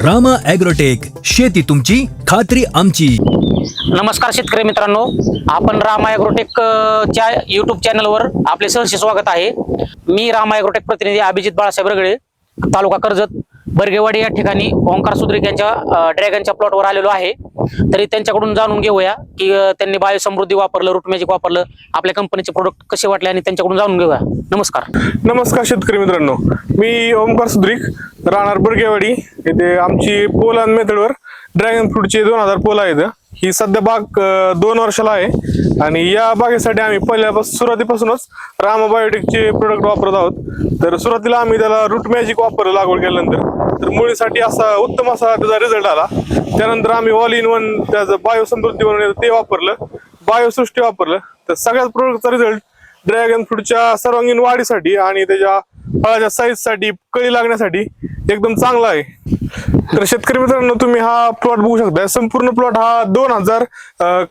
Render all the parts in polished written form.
Rama agrotech, शेती तुमची खात्री आमची. नमस्कार शेतकरी मित्रांनो, आपण रामा ॲग्रोटेक च्या यूट्यूब चॅनलवर आपले सहर्ष स्वागत आहे. मी रामा ॲग्रोटेक प्रतिनिधी अभिजित बाळासाहेब रगडे, तालुका कर्जत, बर्गेवाडी या ठिकाणी ओंकार सुद्रिक यांच्या ड्रॅगनच्या प्लॉटवर आलेलो आहे. तरी त्यांच्याकडून जाणून घेऊया की त्यांनी बायोसमृद्धी वापरलं, रूट मॅजिक वापरलं, आपल्या कंपनीचे प्रोडक्ट कसे वाटले आणि त्यांच्याकडून जाणून घेऊया. नमस्कार शेतकरी मित्रांनो, मी ओंकार सुद्रिक, राहणार बर्गेवाडी येथे. आमची पोलान मेथडवर ड्रॅगन फ्रूटचे 2000 पोल आहेत. ही सध्या बाग 2 वर्षाला आहे आणि या बागेसाठी आम्ही सुरुवातीपासूनच रामा बायोटेकचे प्रोडक्ट वापरत आहोत. तर सुरुवातीला आम्ही त्याला रूट मॅजिक वापरलं लागवड केल्यानंतर, तर मुळीसाठी असा उत्तम असा त्याचा रिझल्ट आला. त्यानंतर आम्ही ऑल इन वन त्याचं बायोसमृद्धी म्हणून ते वापरलं, बायोसृष्टी वापरलं. तर सगळ्याच प्रोडक्टचा रिझल्ट ड्रॅगन फ्रूटच्या सर्वांगीण वाढीसाठी आणि त्याच्या फळाच्या साईजसाठी, कळी लागण्यासाठी एकदम चांगला आहे. तर शेतकरी मित्रांनो, तुम्ही हा प्लॉट बघू शकता. संपूर्ण प्लॉट हा 2000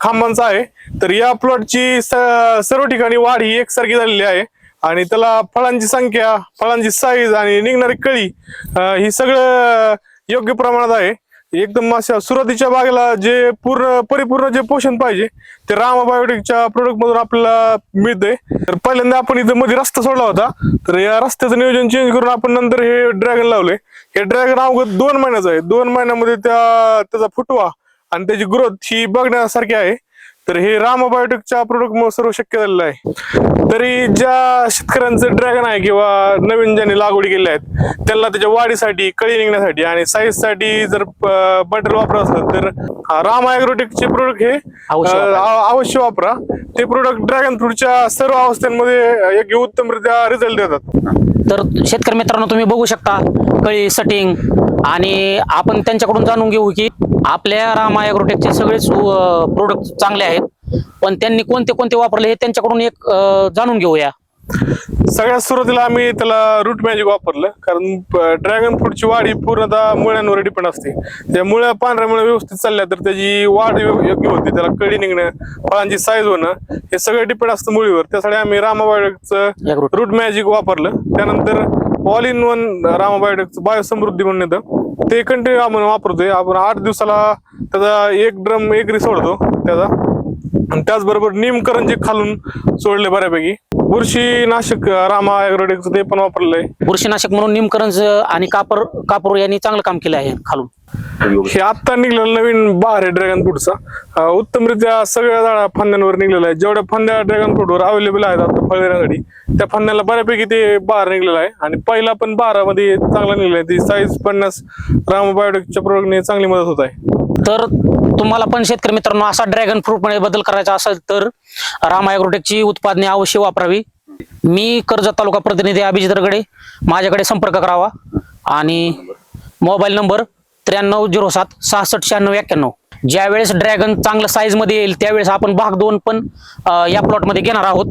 खांबांचा आहे. तर या प्लॉटची सर्व ठिकाणी वाढ ही एकसारखी झालेली आहे आणि त्याला फळांची संख्या, फळांची साईज आणि निघणारी कळी ही सगळं योग्य प्रमाणात आहे. एकदम अशा सुरुवातीच्या बागेला जे परिपूर्ण जे पोषण पाहिजे ते रामा बायोटेकच्या प्रोडक्ट मधून आपल्याला मिळतंय. तर पहिल्यांदा आपण इथं मध्ये रस्ता सोडला होता, तर या रस्त्याचं नियोजन चेंज करून आपण नंतर हे ड्रॅगन लावले. हे ड्रॅगन अवघड 2 महिन्याचं आहे. 2 महिन्यामध्ये त्याचा फुटवा आणि त्याची ग्रोथ ही बघण्यासारखी आहे. तर हे रामा बायोटेकच्या प्रोडक्ट मुळे सर्व शक्य झालेलं आहे. तरी ज्या शेतकऱ्यांचं ड्रॅगन आहे किंवा नवीन ज्यांनी लागवडी केल्या आहेत, त्यांना त्याच्या वाढीसाठी, कळी निघण्यासाठी आणि साईज साठी जर बटल वापरत असेल तर रामा ॲग्रोटेकचे प्रोडक्ट हे अवश्य वापरा. ते प्रोडक्ट ड्रॅगन फ्रूटच्या सर्व अवस्थांमध्ये एक उत्तमरित्या रिझल्ट देतात. तर शेतकरी मित्रांनो, तुम्ही बघू शकता कळी, सटिंग, आणि आपण त्यांच्याकडून जाणून घेऊ की आपल्या रामा ॲग्रोटेकचे सगळेच प्रोडक्ट चांगले आहेत, पण त्यांनी कोणते कोणते वापरले हे त्यांच्याकडून एक जाणून घेऊया. सगळ्यात सुरुवातीला आम्ही त्याला रूट मॅजिक वापरलं, कारण ड्रॅगन फ्रूटची वाढ ही पूर्णतः मुळ्यांवर डिपेंड असते. त्या मुळ्या, पांढऱ्या मुळ्या व्यवस्थित चालल्या तर त्याची वाढ योग्य होते. त्याला कळी निघणं, फळांची साईज होणं हे सगळं डिपेंड असतं मुळीवर. त्यासाठी आम्ही रामा बायोटेकचं रूट मॅजिक वापरलं. त्यानंतर ऑल इन वन रामा बायोटेकचं बायोसमृद्धी म्हणून येतं, ते कंटिन्यू आपण वापरतोय. आपण 8 दिवसाला त्याचा 1 ड्रम एकरी सोडतो त्याचा. आणि त्याचबरोबर निमकरंजी खालून सोडले बऱ्यापैकी. बुरशीनाशक रामा ॲग्रोटेकचं ते पण वापरलंय. बुरशीनाशक म्हणून निमकरंज आणि कापूर यांनी चांगलं काम केलं आहे खालून. हे आत्ता निघलेलं नवीन बहार आहे ड्रॅगन फ्रूटचा, उत्तमरित्या सगळ्या फांद्यांवर निघलेला आहे. जेवढ्या फांद्या ड्रॅगन फ्रूटवर अवेलेबल आहेत आता फळ देण्यासाठी, त्या फांद्याला बऱ्यापैकी ते बहार निघलेला आहे. आणि पहिला पण बहारामध्ये चांगला निघलेला आहे. ती साईज पडण्यास रामा बायोटेकच्या प्रोडक्टने चांगली मदत होत आहे. तर तुम्हाला पण शेतकरी मित्रांनो असा ड्रॅगन फ्रूट मध्ये बदल करायचा असेल तर रामा ॲग्रोटेकची उत्पादने अवश्य वापरावी. मी कर्जत तालुका प्रतिनिधी अभिजित रगडे, माझ्याकडे संपर्क करावा. आणि मोबाईल नंबर 9307 669691. ज्यावेळेस ड्रॅगन चांगलं साईज मध्ये येईल त्यावेळेस आपण भाग 2 पण या प्लॉट मध्ये घेणार आहोत.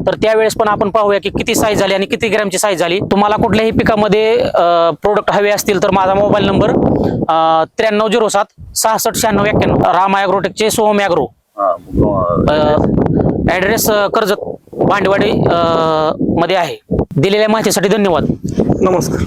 तर त्यावेळेस पण आपण पाहूया की किती साईज झाली आणि किती ग्रॅमची साईज झाली. तुम्हाला कुठल्याही पिकामध्ये प्रोडक्ट हवे असतील तर माझा मोबाईल नंबर 9307 669691. रामा ॲग्रोटेकचे सोहम ॲग्रो, ऍड्रेस कर्जत भांडेवाडी मध्ये आहे. दिलेल्या माहितीसाठी धन्यवाद. नमस्कार.